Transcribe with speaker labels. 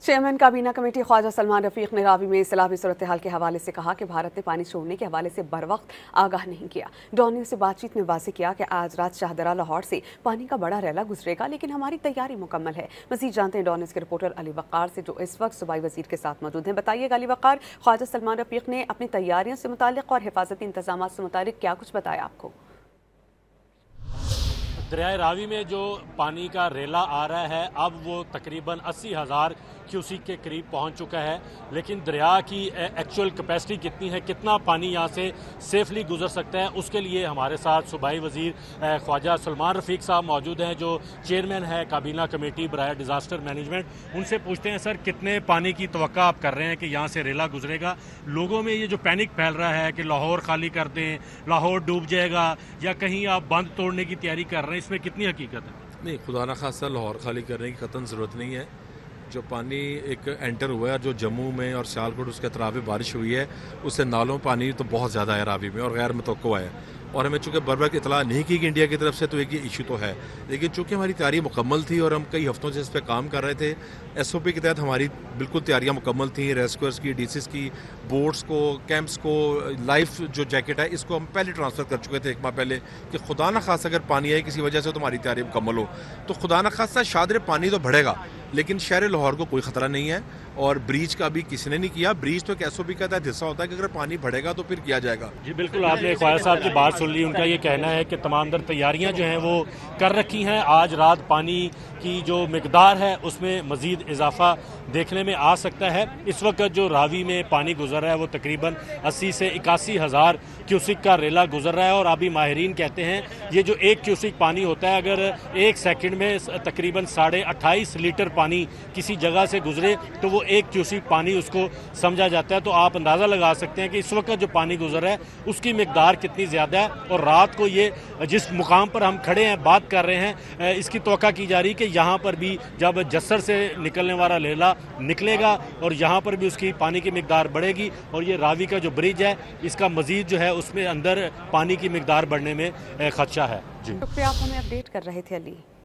Speaker 1: Chairman काबीना committee Khwaja Salman Rafiq ने रावी में सैलाबी सूरत हाल के हवाले से कहा कि भारत ने पानी छोड़ने के हवाले से बर वक्त आगाह नहीं किया। डॉन न्यूज़ से बातचीत में वाज़ेह किया कि आज रात शाहदरा लाहौर से पानी का बड़ा रैला गुजरेगा, लेकिन हमारी तैयारी मुकम्मल है। मज़ीद जानते हैं डॉन न्यूज़ के रिपोर्टर अली वक़ार से, जो इस वक्त सूबाई वज़ीर के साथ मौजूद हैं। बताइएगा अली वक़ार, ख्वाजा सलमान रफीक ने अपनी तैयारियों से मुतालिक और हिफाजती इंतजाम से मुतालिक क्या कुछ बताया आपको?
Speaker 2: दरियाए रावी में जो पानी का रेला आ रहा है अब वो तकरीबन 80,000 क्यूसिक के करीब पहुंच चुका है, लेकिन दरिया की एक्चुअल कैपेसिटी कितनी है, कितना पानी यहाँ से सेफली गुजर सकता है, उसके लिए हमारे साथ सूबाई वज़ीर ख्वाजा सलमान रफीक साहब मौजूद हैं, जो चेयरमैन है काबीना कमेटी बराए डिज़ास्टर मैनेजमेंट। उनसे पूछते हैं, सर कितने पानी की तवक्का आप कर रहे हैं कि यहाँ से रेला गुजरेगा? लोगों में ये जो पैनिक फैल रहा है कि लाहौर खाली कर दें, लाहौर डूब जाएगा, या कहीं आप बंद तोड़ने की तैयारी कर रहे हैं, इसमें कितनी हकीकत है?
Speaker 3: नहीं, खुदा न खासा लाहौर खाली करने की ख़तन ज़रूरत नहीं है। जो पानी एक एंटर हुआ है, जो जम्मू में और सियालकोट उसके अतराफ में बारिश हुई है, उससे नालों पानी तो बहुत ज़्यादा है रावी में और गैर मुतवक्को है, और हमें चूँकि बर वक्त इतला नहीं की कि इंडिया की तरफ से, तो एक ये इशू तो है। लेकिन चूँकि हमारी तैयारी मुकम्मल थी और हम कई हफ्तों से इस पर काम कर रहे थे, SOP के तहत हमारी बिल्कुल तैयारियाँ मुकम्मल थी। रेस्क्यूअर्स की, DCs की, बोट्स को, कैंप्स को, लाइफ जो जैकेट है इसको हम पहले ट्रांसफ़र कर चुके थे 1 माह पहले, कि खुदा न खासा अगर पानी आए किसी वजह से तो हमारी तैयारी मुकम्मल हो। तो खुदा न खासा शादरे पानी तो बढ़ेगा, लेकिन शहर लाहौर को कोई ख़तरा नहीं है, और ब्रीच का भी किसी ने नहीं किया। ब्रीच तो एक SOP का तहत हिस्सा होता है कि अगर पानी बढ़ेगा तो फिर किया जाएगा।
Speaker 2: जी बिल्कुल, आपने ख्वाजा साहब की बात सुन ली। उनका ये कहना है कि तमाम दर तैयारियां जो हैं वो कर रखी हैं। आज रात पानी की जो मिकदार है उसमें मज़ीद इजाफा देखने में आ सकता है। इस वक्त जो रावी में पानी गुजर रहा है वो तकरीबन 80 से 81,000 क्यूसिक का रेला गुजर रहा है, और अभी माहिरीन कहते हैं ये जो 1 क्यूसिक पानी होता है, अगर 1 सेकंड में तकरीबन 28.5 लीटर पानी किसी जगह से गुजरे तो वो 1 क्यूसिक पानी उसको समझा जाता है। तो आप अंदाज़ा लगा सकते हैं कि इस वक्त जो पानी गुजर रहा है उसकी मिकदार कितनी ज़्यादा है, और रात को ये जिस मुकाम पर हम खड़े हैं बात कर रहे हैं, इसकी तवक्का की जा रही है कि यहाँ पर भी जब जस्सर से निकलने वाला रेला निकलेगा और यहाँ पर भी उसकी पानी की मिकदार बढ़ेगी, और ये रावी का जो ब्रिज है इसका मज़ीद जो है उसमें अंदर पानी की मिकदार बढ़ने में खदशा है। जी
Speaker 1: शुक्रिया, आप हमें अपडेट कर रहे थे अली।